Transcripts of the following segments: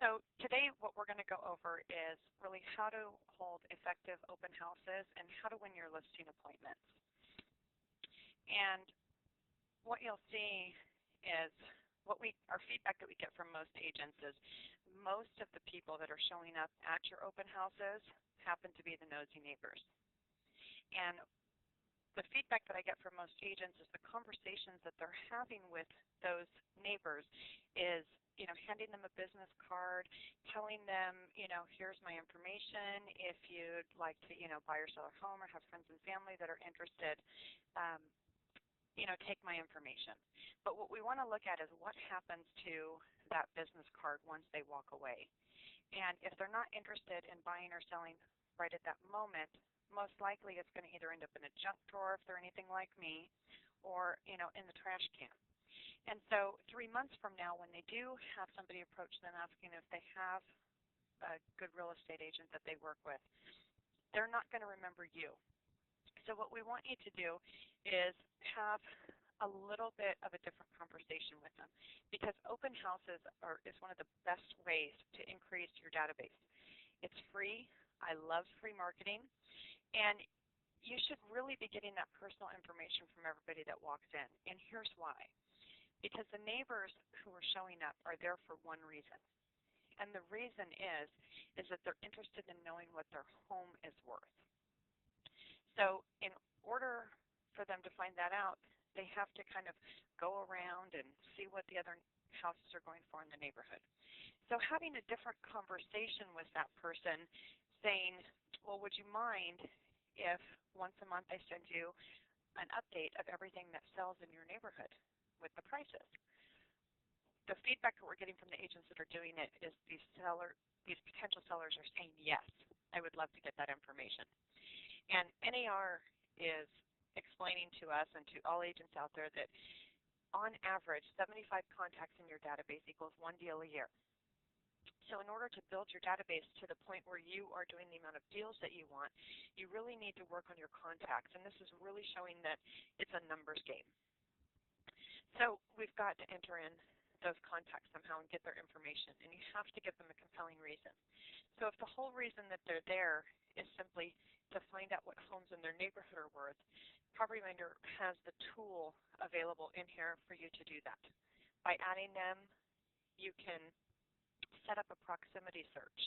So today what we're going to go over is really how to hold effective open houses and how to win your listing appointments. And what you'll see is our feedback that we get from most agents is most of the people that are showing up at your open houses happen to be the nosy neighbors. And the feedback that I get from most agents is the conversations that they're having with those neighbors is, handing them a business card, telling them, here's my information. If you'd like to, buy or sell a home or have friends and family that are interested, take my information. But what we want to look at is what happens to that business card once they walk away. And if they're not interested in buying or selling right at that moment, most likely it's going to either end up in a junk drawer if they're anything like me, or in the trash can. And so 3 months from now, when they do have somebody approach them asking if they have a good real estate agent that they work with, they're not going to remember you. So what we want you to do is have a little bit of a different conversation with them, because open houses is one of the best ways to increase your database. It's free. I love free marketing. And you should really be getting that personal information from everybody that walks in. And here's why. Because the neighbors who are showing up are there for one reason. And the reason is that they're interested in knowing what their home is worth. So in order for them to find that out, they have to kind of go around and see what the other houses are going for in the neighborhood. So having a different conversation with that person, saying, well, would you mind if once a month I send you an update of everything that sells in your neighborhood with the prices? The feedback that we're getting from the agents that are doing it is these potential sellers are saying, yes, I would love to get that information. And NAR is explaining to us and to all agents out there that on average, 75 contacts in your database equals one deal a year. So in order to build your database to the point where you are doing the amount of deals that you want, you really need to work on your contacts. And this is really showing that it's a numbers game. So we've got to enter in those contacts somehow and get their information. And you have to give them a compelling reason. So if the whole reason that they're there is simply to find out what homes in their neighborhood are worth, Property Minder has the tool available in here for you to do that. By adding them, you can set up a proximity search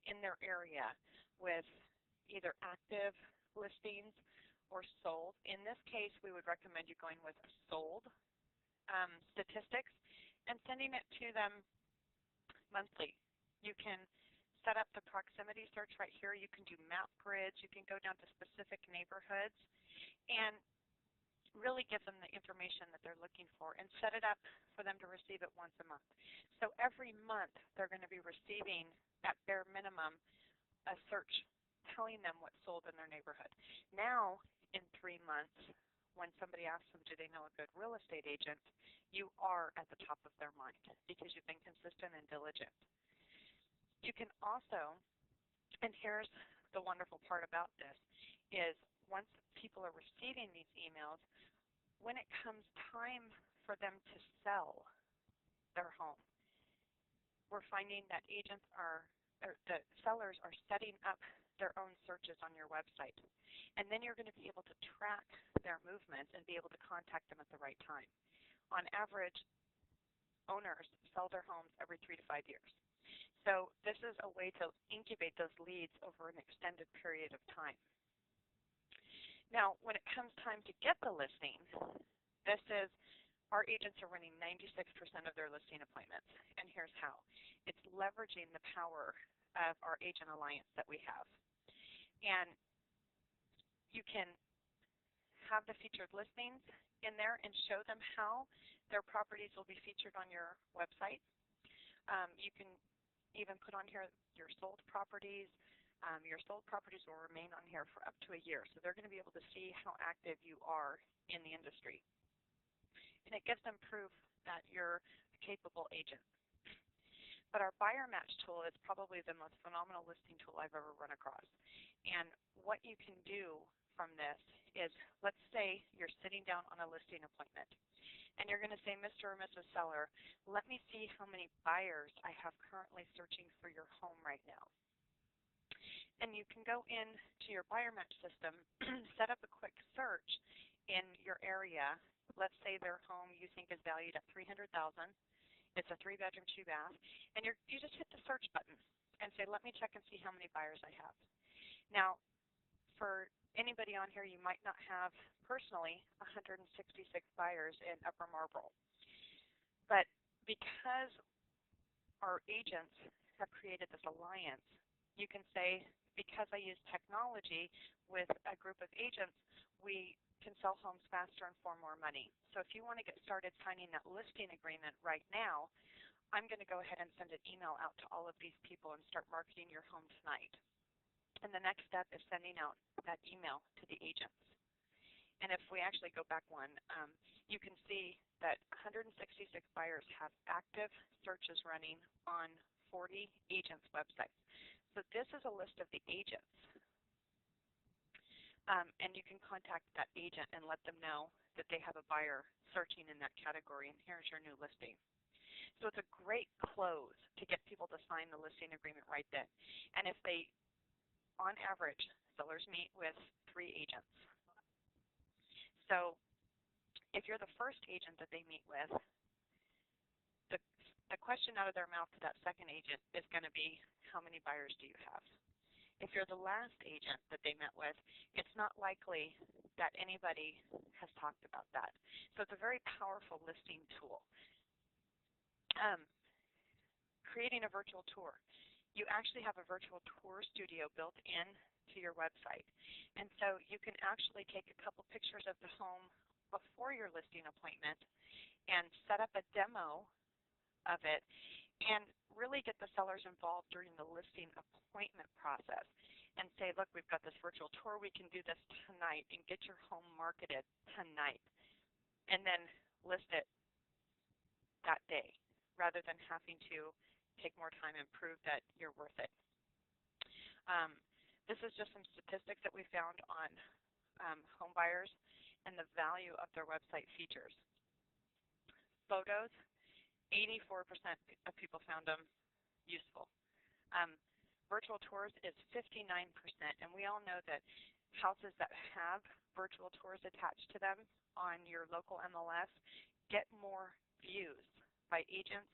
in their area with either active listings or sold. In this case, we would recommend you going with sold statistics and sending it to them monthly. You can set up the proximity search right here. You can do map grids. You can go down to specific neighborhoods and really give them the information that they're looking for and set it up for them to receive it once a month. So every month they're going to be receiving, at bare minimum, a search telling them what's sold in their neighborhood. Now, in 3 months, when somebody asks them, do they know a good real estate agent, you are at the top of their mind because you've been consistent and diligent. You can also, and here's the wonderful part about this, is once people are receiving these emails, when it comes time for them to sell their home, we're finding that the sellers are setting up their own searches on your website. And then you're going to be able to track their movements and be able to contact them at the right time. On average, owners sell their homes every 3 to 5 years. So this is a way to incubate those leads over an extended period of time. Now, when it comes time to get the listing, our agents are running 96% of their listing appointments. And here's how. It's leveraging the power of our agent alliance that we have. And you can have the featured listings in there and show them how their properties will be featured on your website. You can even put on here your sold properties. Your sold properties will remain on here for up to a year, so they're going to be able to see how active you are in the industry. And it gives them proof that you're a capable agent. But our buyer match tool is probably the most phenomenal listing tool I've ever run across. And what you can do from this is, let's say you're sitting down on a listing appointment. And you're going to say, Mr. or Mrs. Seller, let me see how many buyers I have currently searching for your home right now. And you can go into your buyer match system, set up a quick search in your area. Let's say their home you think is valued at $300,000. It's a 3-bedroom, 2-bath, and you just hit the search button and say, let me check and see how many buyers I have. Now, for anybody on here, you might not have personally 166 buyers in Upper Marlboro, but because our agents have created this alliance, you can say, because I use technology with a group of agents, we can sell homes faster and for more money. So if you want to get started signing that listing agreement right now, I'm going to go ahead and send an email out to all of these people and start marketing your home tonight. And the next step is sending out that email to the agents. And if we actually go back one, you can see that 166 buyers have active searches running on 40 agents' websites. So this is a list of the agents. And you can contact that agent and let them know that they have a buyer searching in that category, and here's your new listing. So it's a great close to get people to sign the listing agreement right then. And if they, on average, sellers meet with 3 agents. So if you're the first agent that they meet with, the question out of their mouth to that second agent is going to be, how many buyers do you have? If you're the last agent that they met with, it's not likely that anybody has talked about that. So it's a very powerful listing tool. Creating a virtual tour. You actually have a virtual tour studio built in to your website. And so you can actually take a couple pictures of the home before your listing appointment and set up a demo of it and really get the sellers involved during the listing appointment process and say, look, we've got this virtual tour, we can do this tonight and get your home marketed tonight, and then list it that day rather than having to take more time and prove that you're worth it. This is just some statistics that we found on home buyers and the value of their website features. Photos, 84% of people found them useful. Virtual tours is 59%, and we all know that houses that have virtual tours attached to them on your local MLS get more views by agents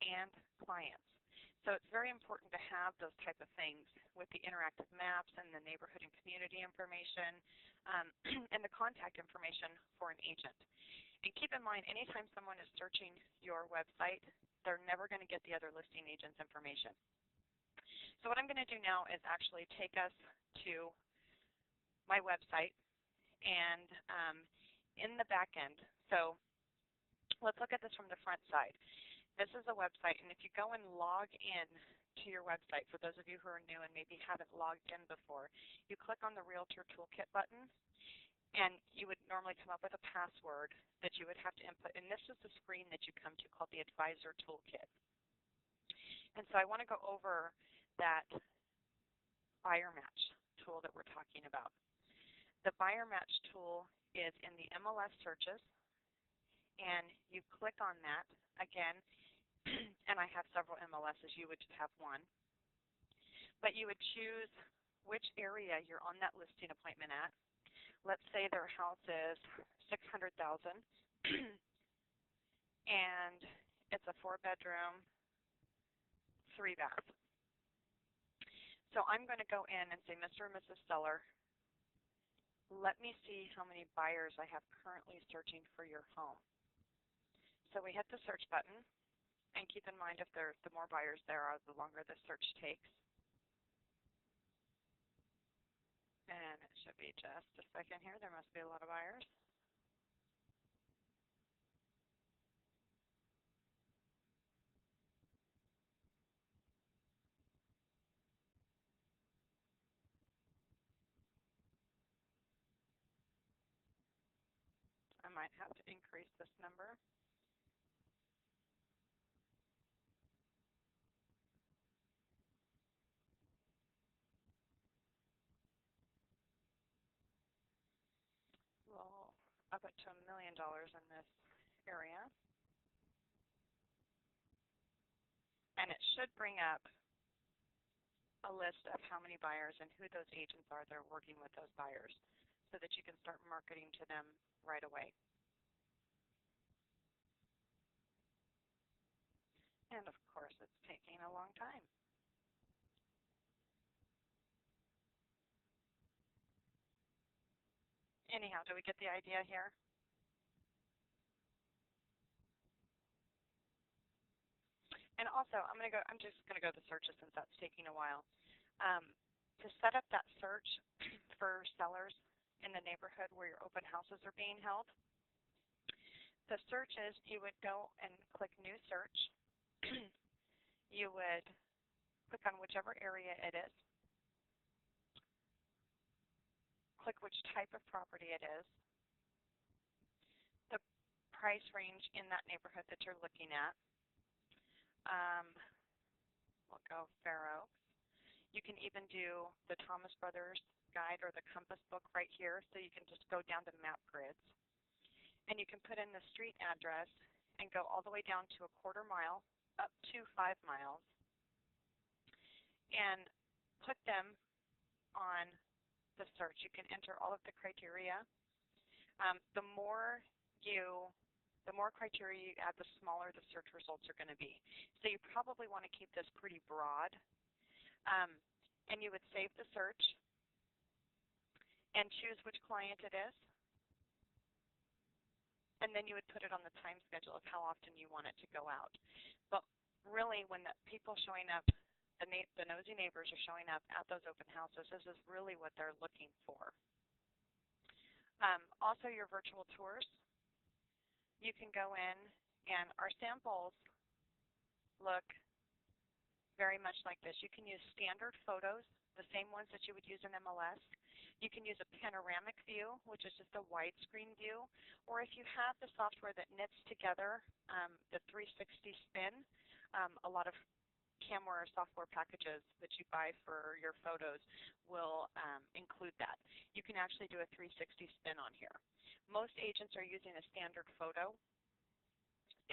and clients. So it's very important to have those type of things with the interactive maps and the neighborhood and community information and the contact information for an agent. And keep in mind, anytime someone is searching your website, they're never going to get the other listing agent's information. So what I'm going to do now is actually take us to my website and in the back end. So let's look at this from the front side. This is a website, and if you go and log in to your website, for those of you who are new and maybe haven't logged in before, you click on the Realtor Toolkit button, and you would normally come up with a password that you would have to input. And this is the screen that you come to called the Advisor Toolkit. And so I want to go over that buyer match tool that we're talking about. The buyer match tool is in the MLS searches, and you click on that again, and I have several MLSs, you would have one. But you would choose which area you're on that listing appointment at. Let's say their house is $600,000 and it's a 4-bedroom, 3-bath. So I'm going to go in and say, Mr. and Mrs. Seller, let me see how many buyers I have currently searching for your home. So we hit the search button, and keep in mind if the more buyers there are, the longer the search takes. And it should be just a second here. There must be a lot of buyers. I might have to increase this number. We'll up it to $1 million in this area, and it should bring up a list of how many buyers and who those agents are that are working with those buyers so that you can start marketing to them right away. And of course, it's taking a long time. Anyhow, do we get the idea here? And also, I'm just gonna go to searches since that's taking a while. To set up that search for sellers in the neighborhood where your open houses are being held, the search is you would go and click New Search. You would click on whichever area it is, click which type of property it is, the price range in that neighborhood that you're looking at. We'll go Fair Oaks. You can even do the Thomas Brothers guide or the Compass book right here, so you can just go down to map grids. And you can put in the street address and go all the way down to a quarter mile up to 5 miles and put them on the search. You can enter all of the criteria. The more criteria you add, the smaller the search results are going to be. So you probably want to keep this pretty broad. And you would save the search and choose which client it is. And then you would put it on the time schedule of how often you want it to go out. But really, when the people showing up, the nosy neighbors are showing up at those open houses, this is really what they're looking for. Also, your virtual tours. You can go in, and our samples look very much like this. You can use standard photos, the same ones that you would use in MLS. You can use a panoramic view, which is just a widescreen view, or if you have the software that knits together the 360 spin, a lot of camera software packages that you buy for your photos will include that. You can actually do a 360 spin on here. Most agents are using a standard photo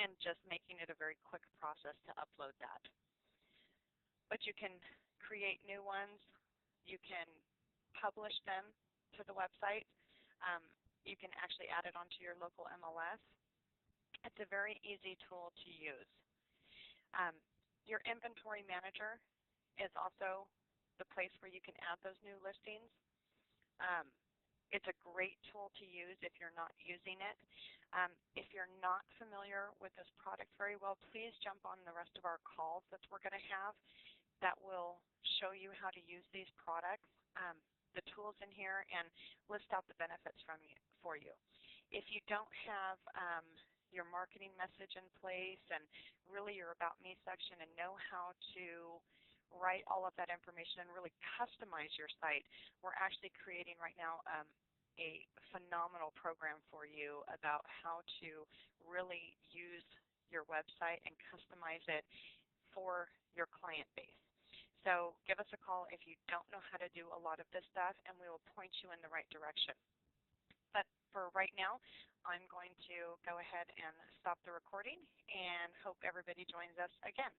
and just making it a very quick process to upload that. But you can create new ones. You can publish them to the website. You can actually add it onto your local MLS. It's a very easy tool to use. Your inventory manager is also the place where you can add those new listings. It's a great tool to use if you're not using it. If you're not familiar with this product very well, please jump on the rest of our calls that we're going to have that will show you how to use these products, the tools in here, and list out the benefits for you. If you don't have your marketing message in place and really your About Me section and know how to write all of that information and really customize your site, we're actually creating right now a phenomenal program for you about how to really use your website and customize it for your client base. So give us a call if you don't know how to do a lot of this stuff, and we will point you in the right direction. But for right now, I'm going to go ahead and stop the recording and hope everybody joins us again.